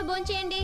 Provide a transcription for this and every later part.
అందరూ భోంచేయండి.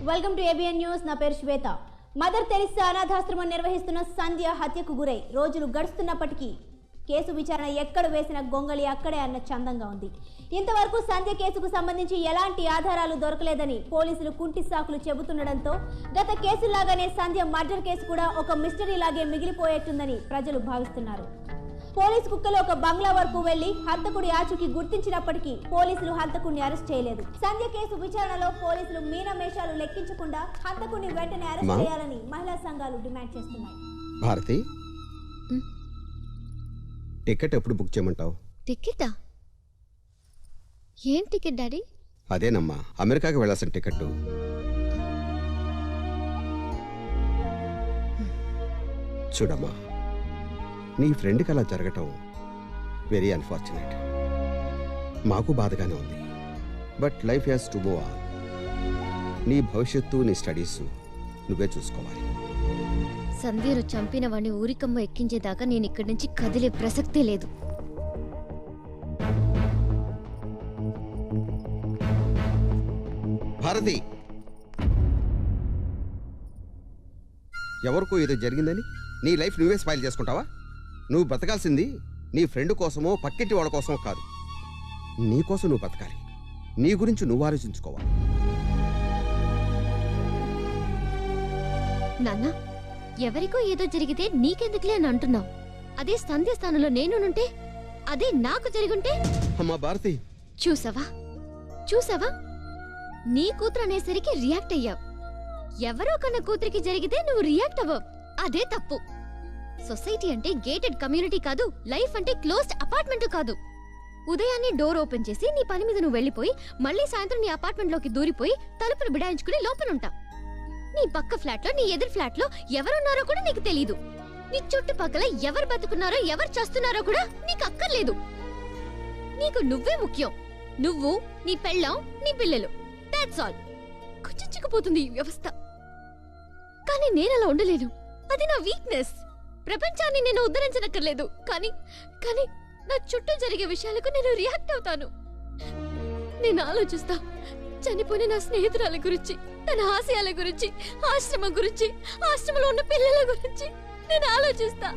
Welcome to ABN news. నా పేరు శ్వేత. మదర్ తెరిసా అనాథాశ్రమం నిర్వహిస్తున్న సంధ్య హత్యకు గురై రోజులు గడుస్తున్నప్పటికీ కేసు విచారణ ఎక్కడ వేసిన గొంగళి అక్కడే అన్న చందంగా ఉంది. ఇంతవరకు సంధ్య కేసుకు సంబంధించి ఎలాంటి ఆధారాలు దొరకలేదని పోలీసులు కుంటి సాకులు చెబుతుండడంతో గత కేసులాగానే సంధ్య మర్డర్ కేసు కూడా ఒక మిస్టరీ లాగే మిగిలిపోయేట్టుందని ప్రజలు భావిస్తున్నారు. పోలీసు కుక్కలు ఒక బంగ్లా వరకు వెళ్లి హంతకుడి ఆచూకీ గుర్తించినప్పటికీ పోలీసులు హంతకుడిని అరెస్ట్ చేయలేదు. సంధ్య కేసు విచారణలో పోలీసులు మీనమేషాలు లెక్కించకుండా హంతకుడిని వెంటనే అరెస్ట్ చేయాలని మహిళా సంఘాలు డిమాండ్ చేస్తున్నాయి. భారతి, టికెట్ ఎప్పుడు బుక్ చేయమంటావు? టికెటా? ఏం టికెట్ డాడీ? అదేనమ్మా, అమెరికాకి వెళ్ళాల్సిన టికెట్. చూడమ్మా, నీ ఫ్రెండ్కి అలా జరగటం వెరీ అన్ఫార్చునేట్. మాకు బాధగానే ఉంది. But life has to move on. నీ భవిష్యత్తు, నీ స్టడీస్ నువ్వే చూసుకోవాలి. సంధ్యను చంపిన వాడిని ఊరికమ్మ ఎక్కించేదాకా నేను ఇక్కడి నుంచి కదిలే ప్రసక్తే లేదు. భారతి, ఎవరికో ఏదో జరిగిందని నీ లైఫ్ నువ్వే స్పాయిల్ చేసుకుంటావా? నువ్వు బతకాల్సింది నీ ఫ్రెండ్ కోసమో పక్కింటి వాళ్ళ కోసమో కాదు. నీ కోసం నువ్వు బతకాలి. నీ గురించి నువ్వు ఆలోచించుకోవాలి. నాన్న, ఎవరికో ఏదో జరిగితే నీకెందుకులే అని అంటున్నావు. అదే సంధ్య స్థానంలో నేనుంటే, అదే నాకు జరుగుంటే? అమ్మా భారతి, చూసావా? నీ కూతురు అనేసరికి రియాక్ట్ అయ్యావు. ఎవరో కన్న కూతురికి జరిగితే నువ్వు రియాక్ట్ అవ్వవు. అదే తప్పు. సొసైటీ అంటే గేటెడ్ కమ్యూనిటీ కాదు. లైఫ్ అంటే క్లోజ్డ్ అపార్ట్మెంట్ కాదు. ఉదయాన్నే డోర్ ఓపెన్ చేసి నీ పని మీద నువ్వు వెళ్ళిపోయి మళ్ళీ సాయంత్రం నీ అపార్ట్మెంట్లోకి దూరిపోయి తలుపులు బిడాయించుకుని లోపలుంటావు. నీ పక్క ఫ్లాట్లో, నీ ఎదురు ఫ్లాట్లో ఎవరున్నారో కూడా నీకు తెలీదు. నీ చుట్టుపక్కల ఎవరు బతుకున్నారో ఎవరు చేస్తున్నారో కూడా నీకు అక్కర్లేదు. నీకు నువ్వే ముఖ్యం. నువ్వు, నీ పెళ్ళాం, నీ పిల్లలు. That's all. కుచ్చిక్కుపోతుంది ఈ వ్యవస్థ. కానీ నేనలా ఉండలేను. అది నా వీక్నెస్. ప్రపంచాన్ని నేను ఉద్ధరించనక్కర్లేదు. కానీ నా చుట్టూ జరిగే విషయాలకు నేను రియాక్ట్ అవుతాను. నేను ఆలోచిస్తా. చనిపోయిన నా స్నేహితురాల గురించి, తన ఆశయాల గురించి, ఆశ్రమం గురించి, ఆశ్రమంలో ఉన్న పిల్లల గురించి నేను ఆలోచిస్తా.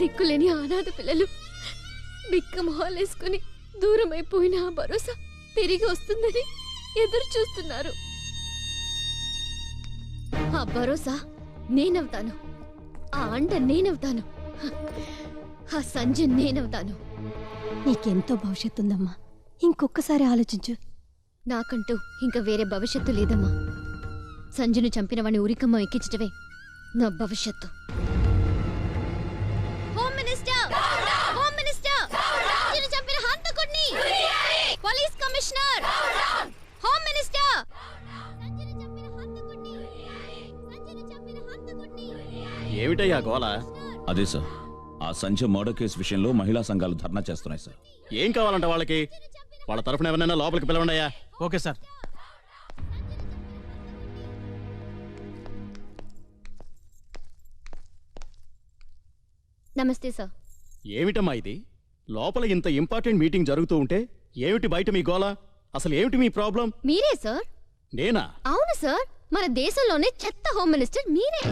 దిక్కులేని అనాథ పిల్లలు బిక్క మొహాలేసుకుని దూరం అయిపోయిన ఆ భరోసా తిరిగి వస్తుందని ఎదురు చూస్తున్నారు. ఆ భరోసా నేనవుతాను. ఆ అండ నేనవుతాను. ఆ సంజ నేనవుతాను. నీకెంతో భవిష్యత్తు ఉందమ్మా. ఇంకొకసారి ఆలోచించు. నాకంటూ ఇంకా వేరే భవిష్యత్తు లేదమ్మా. సంజును చంపిన వాడిని ఉరికమ్మ ఎక్కించటమే నా భవిష్యత్తు. Home minister! Home minister! సంజును చంపిన హంతకుడిని! Police commissioner! Home minister! సంజును చంపిన హంతకుడిని! సంజును చంపిన హంతకుడిని! ఏమిటయ్యా గోల? అదే సార్, ఆ సంజయ్ మర్డర్ కేసు విషయంలో మహిళా సంఘాలు ధర్నా చేస్తున్నాయి సార్. ఏం కావాలంట వాళ్ళకి? వాళ్ళ తరఫున ఎవరైనా లోపలికి పిలవండియా. Okay sir. నమస్తే సార్. ఏమిటమ్మా ఇది? లోపల ఇంత ఇంపార్టెంట్ మీటింగ్ జరుగుతూ ఉంటే ఏమిటి బయట మీ గోల? అసలు ఏమిటి మీ ప్రాబ్లం? మీరే సార్. నేనా? అవును సార్. మన దేశంలోనే చెత్త హోమ్ మినిస్టర్ మీరే.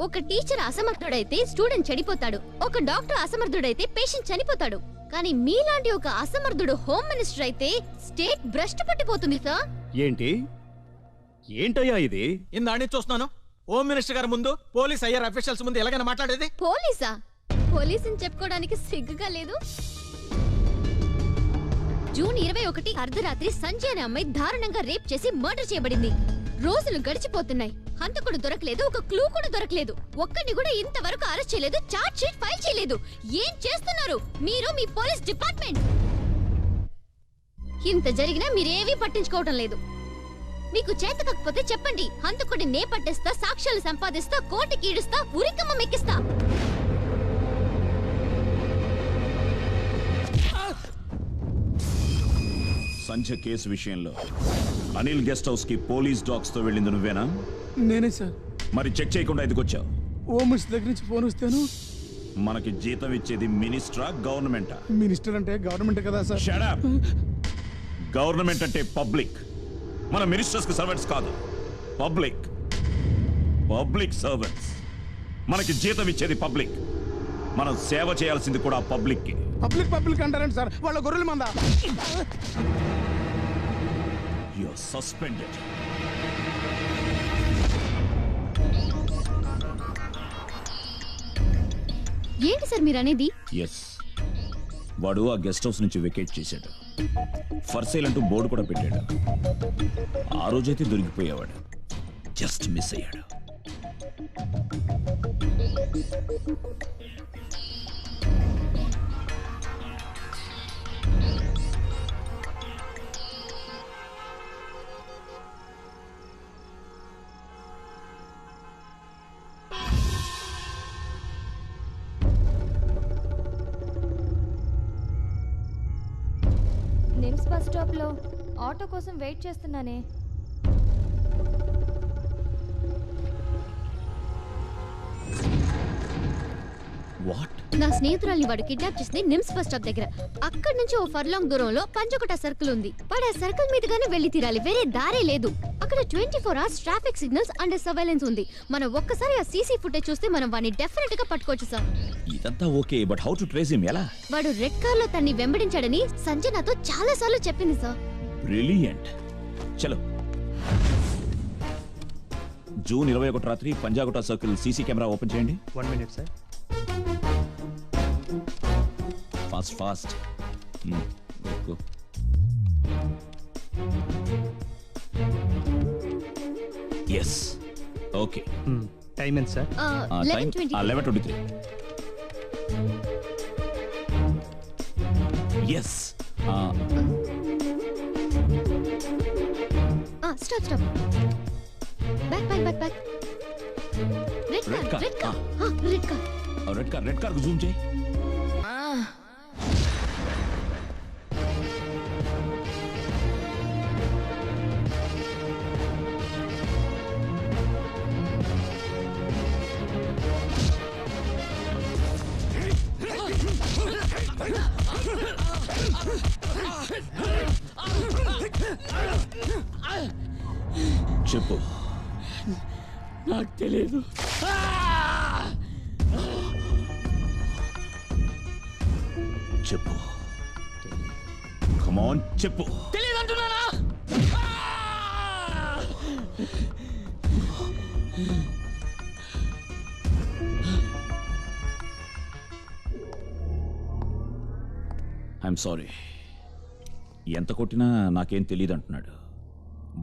ఒక టీచర్ అసమర్థుడైతే స్టూడెంట్ చెడిపోతాడు. ఒక డాక్టర్ అసమర్థుడైతే పేషెంట్ చనిపోతాడు. కానీ మీలాంటి ఒక అసమర్థుడు హోమ్ మినిస్టర్ అయితే స్టేట్ భ్రష్టు పట్టిపోతుంది సార్. ఏంటి? ఏంటయ్యా ఇది? ఇందాన్ని చూస్తున్నాను. హోమ్ మినిస్టర్ గారి ముందు, పోలీస్ ఐఆర్ అఫీషియల్స్ ముందు ఎలాగైనా మాట్లాడేది? పోలీసా? పోలీసుని చెప్పుకోవడానికి సిగ్గుగా లేదు? జూన్ 21 అర్ధరాత్రి సంజయ్ అనే అమ్మాయి దారుణంగా రేప్ చేసి మర్డర్ చేయబడింది. రోజులు గడిచిపోతున్నాయి, హంతకుడు దొరకలేదు, ఒక క్లూ కూడా దొరకలేదు. ఒక్కడిని కూడా ఇంతవరకు అరెస్ట్ చేయలేదు, చార్జ్ షీట్ ఫైల్ చేయలేదు. ఏం చేస్తున్నారు మీరు, మీ పోలీస్ డిపార్ట్మెంట్? ఇంత జరిగినా మీరేవీ పట్టించుకోవడం లేదు. మీకు చేత కాకపోతే చెప్పండి, హంతకుడిని నే పట్టేస్తా, సాక్ష్యాలు సంపాదిస్తా, కోర్టుకి ఈడుస్తా, ఉరికమ్మ మెక్కిస్తా. సంజయ్ కేసు విషయంలో అనిల్ గెస్ట్ హౌస్ కి పోలీస్ డాగ్స్ తో వెళ్ళింది నువ్వేనా? నేనే సార్. మరి చెక్ చేయకుండా ఎందుకొచ్చావు? హోమ్ మినిస్టర్ దగ్గర నుంచి ఫోన్ వస్తాను. మనకి జీతం ఇచ్చేది మినిస్టరా గవర్నమెంటా? మినిస్టర్ అంటే గవర్నమెంట్ కదా సార్. Shut up! గవర్నమెంట్ అంటే పబ్లిక్. మన మినిస్టర్స్ కి సర్వెంట్స్ కాదు, పబ్లిక్. Public servants. మనకి జీతం ఇచ్చేది పబ్లిక్, మనం సేవ చేయాల్సింది కూడా పబ్లిక్ కి. పబ్లిక్ అంటారండి సార్, వాళ్ళ గొర్రెల మంద. You are suspended. ఏంటి సార్ మీరు అనేది? ఎస్, వాడు ఆ గెస్ట్ హౌస్ నుంచి వెకేట్ చేశాడు. ఫర్ సేల్ అంటూ బోర్డు కూడా పెట్టాడు. ఆ రోజైతే దొరికిపోయేవాడు, జస్ట్ మిస్ అయ్యాడు. నిమ్స్ బస్ స్టాప్ లో ఆటో కోసం వెయిట్ చేస్తున్నానే. వాట్? నా స్నేహితురాల్ని వాడు కిడ్నాప్ చేసింది నిమ్స్ బస్ స్టాప్ దగ్గర. అక్కడి నుంచి ఓ ఫర్లాంగ్ దూరంలో పంచకోట సర్కిల్ ఉంది. వాడు ఆ సర్కిల్ మీదుగానే వెళ్లి తీరాలి, వేరే దారే లేదు. అక్కడ 24 hours traffic signals and surveillance ఉంది. మనం ఒక్కసారి ఆ సీసీ ఫుటేజ్ చూస్తే మనం వాడిని డెఫినెట్ గా పట్టుకోవచ్చు సార్. ఇదంతా okay, but how to trace him? ఎలా? వాడు రెడ్ కార్ లో తన్ని వెంబడించాడని సంజయ్ నాతో చాలా సార్లు చెప్పింది సార్. బ్రిలియంట్. చలో, జూన్ 21 రాత్రి Panjagutta circle CC camera open చేయండి. 1 minute sir. Fast. Yes, okay. Time ఎంత sir? 11:23. Yes. Stop. Back. Red car. Red car zoom చేయి. చెప్పు. నాకు తెలియదు. చెప్పు. కమాన్ చెప్పు. తెలియదు అంటున్నానా? I'm sorry. ఎంత కొట్టినా నాకేం తెలియదు అంటున్నాడు.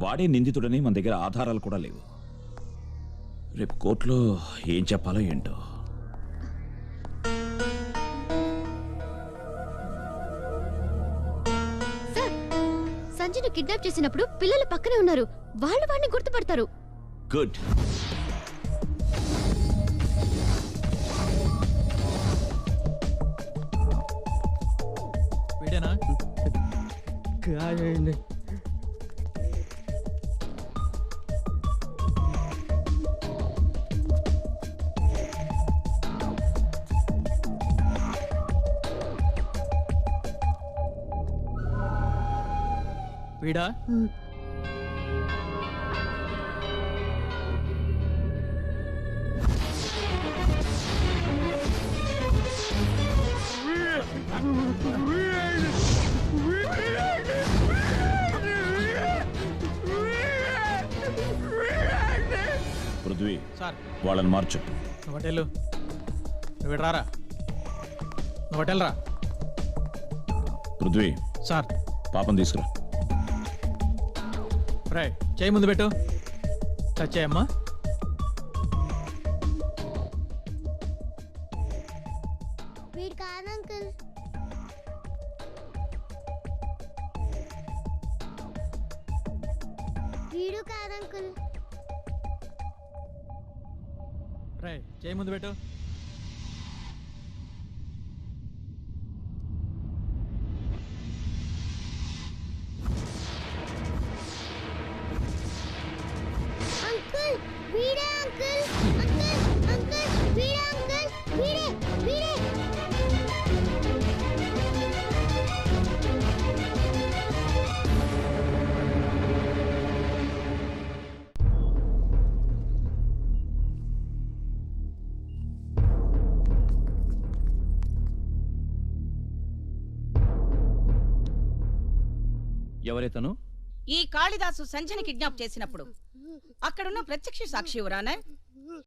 వాడే నిందితుడని మన దగ్గర ఆధారాలు కూడా లేవు. రేపు కోర్టులో ఏం చెప్పాలో ఏంటో. సార్, సంజయ్ను కిడ్నాప్ చేసినప్పుడు పిల్లలు పక్కనే ఉన్నారు. వాళ్ళు వాడిని గుర్తుపడతారు. గుడ్. వీడేనా? కాదండి. వీడా? సార్ వాళ్ళని మార్చు. నువ్వు హోటల్ నువ్వు రారా, నువ్వు హోటల్ రా. పృథ్వీ సార్ పాపం తీసుకురా. రే చేయి ముందు పెట్టు. చచ్చాయమ్మా. వీడు కాదు అంకుల్. వీడు కాదు అంకుల్. రే చేయి ముందు పెట్టు. అంకుల్ వీడే అంకుల్. అంకుల్ అంకుల్ వీడే అంకుల్. వీడే వీడే. ఎవరైతను? ఈ కాళిదాసు సంజని కిడ్నాప్ చేసినప్పుడు అక్కడున్న ప్రత్యక్ష సాక్షి ఎవరానా?